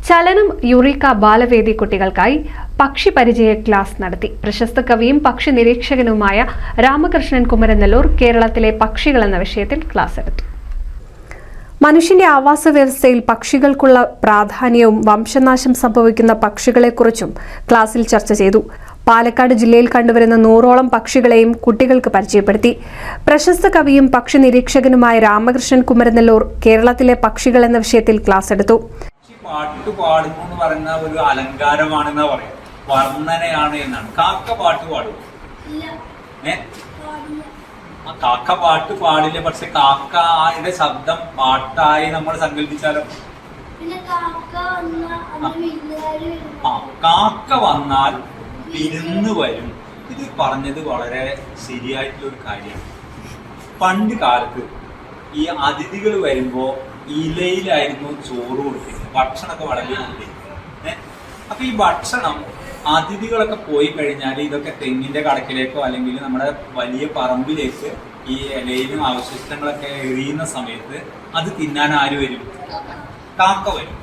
ചലനം യുറീക്ക ബാലവേദി കുട്ടികൾക്കായി പക്ഷി പരിചയ ക്ലാസ് നടത്തി. പ്രശസ്ത കവിയും പക്ഷി നിരീക്ഷകനുമായ രാമകൃഷ്ണൻ കുമരനെല്ലൂർ കേരളത്തിലെ പക്ഷികൾ എന്ന വിഷയത്തിൽ ക്ലാസ് എടുത്തു. മനുഷ്യന്റെ ആവാസ വ്യവസ്ഥയിൽ പക്ഷികൾക്കുള്ള പ്രാധാന്യവും വംശനാശം സംഭവിക്കുന്ന പക്ഷികളെക്കുറിച്ചും ക്ലാസിൽ ചർച്ച ചെയ്തു. പാലക്കാട് ജില്ലയിൽ കണ്ടുവരുന്ന 100ഓളം പക്ഷികളെയും കുട്ടികൾക്ക് പരിചയപ്പെടുത്തി. പ്രശസ്ത കവിയും പക്ഷി നിരീക്ഷകനുമായ രാമകൃഷ്ണൻ കുമരനെല്ലൂർ കേരളത്തിലെ പക്ഷികൾ എന്ന വിഷയത്തിൽ ക്ലാസ് എടുത്തു. പാട്ട് പാടുന്നു എന്ന് പറയുന്ന ഒരു അലങ്കാരമാണെന്നാ പറയാം, വർണ്ണനയാണ് എന്നാണ്. കാക്ക പാട്ട് പാടും, കാക്ക പാട്ട് പാടില്ല. പക്ഷെ കാക്കയുടെ ശബ്ദം പാട്ടായി നമ്മൾ സങ്കല്പിച്ചാലോ? കാക്ക വന്നാൽ വിരുന്ന് വരും. ഇത് പറഞ്ഞത് വളരെ ശരിയായിട്ടുള്ള ഒരു കാര്യമാണ്. പണ്ട് കാലത്ത് ഈ അതിഥികൾ വരുമ്പോ ഇലയിലായിരുന്നു ചോറ് കൊടുത്തിരുന്നത്, ഭക്ഷണമൊക്കെ വളരെ കൊടുത്തിരുന്നത്. അപ്പൊ ഈ ഭക്ഷണം അതിഥികളൊക്കെ പോയി കഴിഞ്ഞാൽ ഇതൊക്കെ തെങ്ങിന്റെ കടക്കിലേക്കോ അല്ലെങ്കിൽ നമ്മുടെ വലിയ പറമ്പിലേക്ക് ഈ ഇലയിലും അവശിഷ്ടങ്ങളൊക്കെ എറിയുന്ന സമയത്ത് അത് തിന്നാൻ ആര് വരും? കാക്ക വരും.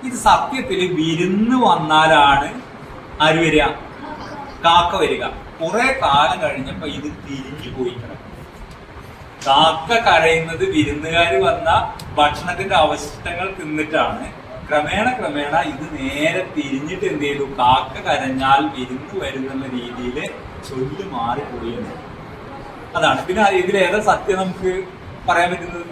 ഇത് സത്യത്തിൽ വിരുന്ന് വന്നാലാണ് ആര് വരിക? കാക്ക വരിക. കുറെ കാലം കഴിഞ്ഞപ്പോ ഇത് തിരിഞ്ഞു പോയിക്കണം. കാക്ക കരയുന്നത് വിരുന്നുകാർ വന്ന ഭക്ഷണത്തിന്റെ അവശിഷ്ടങ്ങൾ തിന്നിട്ടാണ്. ക്രമേണ ഇത് നേരെ തിരിഞ്ഞിട്ട് എന്ത് ചെയ്തു? കാക്ക കരഞ്ഞാൽ വിരുന്ന് വരുന്നുള്ള രീതിയിൽ ചൊല്ല് മാറിപ്പോയെന്ന്. അതാണ്. പിന്നെ ഇതിലേതാ സത്യം നമുക്ക് പറയാൻ പറ്റുന്നത്?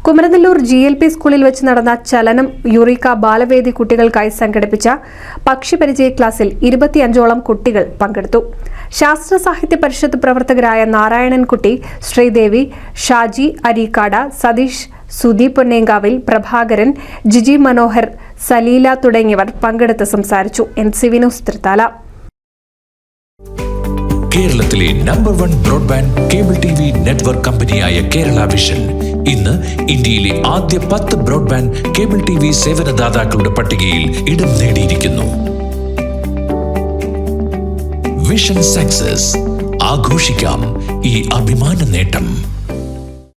കുമരനെല്ലൂർ GLP സ്കൂളിൽ വെച്ച് നടന്ന ചലനം യുറീക്ക ബാലവേദി കുട്ടികൾക്കായി സംഘടിപ്പിച്ച പക്ഷി പരിചയ ക്ലാസ്സിൽ 25ഓളം കുട്ടികൾ പങ്കെടുത്തു. ശാസ്ത്ര സാഹിത്യ പരിഷത്ത് പ്രവർത്തകരായ നാരായണൻകുട്ടി, ശ്രീദേവി, ഷാജി അരീക്കാട, സതീഷ്, സുധി പൊന്നേങ്കാവിൽ, പ്രഭാകരൻ, ജിജി മനോഹർ, സലീല തുടങ്ങിയവർ പങ്കെടുത്ത് സംസാരിച്ചു. NCV news Thrithala. കേരളത്തിലെ number 1 broadband cable TV network കമ്പനിയായ കേരള വിഷൻ ഇന്ന് ഇന്ത്യയിലെ ആദ്യ 10 ബ്രോഡ്ബാൻഡ് കേബിൾ TV സേവനദാതാക്കളുടെ പട്ടികയിൽ ഇടം നേടിയിരിക്കുന്നു. Vision success. ആഘോഷിക്കാം ഈ അഭിമാന നേട്ടം.